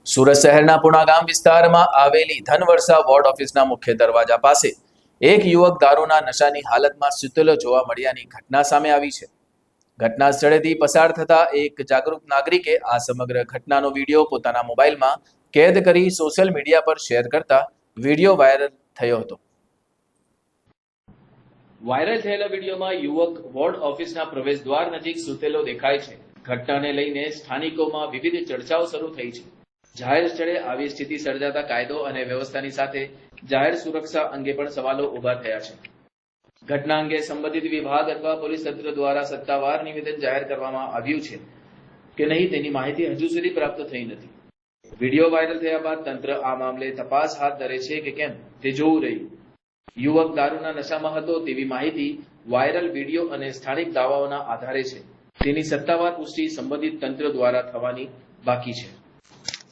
સુરત શહેરના પુણાગામ વિસ્તારમાં આવેલી ધનવર્ષા વોર્ડ ઓફિસના મુખ્ય દરવાજા પાસે એક યુવક દારૂના નશાની હાલતમાં સૂતેલો જોવા મળ્યાની ઘટના સામે આવી છે. ઘટના સ્થળેથી પસાર થતા એક જાગૃત નાગરિકે આ સમગ્ર ઘટનાનો વિડીયો પોતાના મોબાઈલમાં કેદ કરી સોશિયલ મીડિયા પર શેર કરતા વિડીયો વાયરલ થયો હતો. વાયરલ થયેલા વિડીયોમાં યુવક વોર્ડ ઓફિસના પ્રવેશદ્વાર નજીક સૂતેલો દેખાય છે. ઘટનાને લઈને સ્થાનિકોમાં વિવિધ ચર્ચાઓ શરૂ થઈ છે. જાહેર સ્થળે આવી સ્થિતિ સર્જાતા કાયદો અને વ્યવસ્થાની સાથે જાહેર સુરક્ષા અંગે પણ સવાલો ઉભા થયા છે. ઘટના અંગે સંબંધિત વિભાગ અથવા પોલીસ તંત્ર દ્વારા સત્તાવાર નિવેદન જાહેર કરવામાં આવ્યું છે કે નહીં તેની માહિતી હજુ સુધી પ્રાપ્ત થઈ નથી. વિડીયો વાયરલ થયા બાદ તંત્ર આ મામલે તપાસ હાથ ધરે છે કે કેમ તે જોવું રહ્યું. યુવક દારૂના નશામાં હતો તેવી માહિતી વાયરલ વિડીયો અને સ્થાનિક દાવાઓના આધારે છે. તેની સત્તાવાર પુષ્ટિ સંબંધિત તંત્ર દ્વારા થવાની બાકી છે.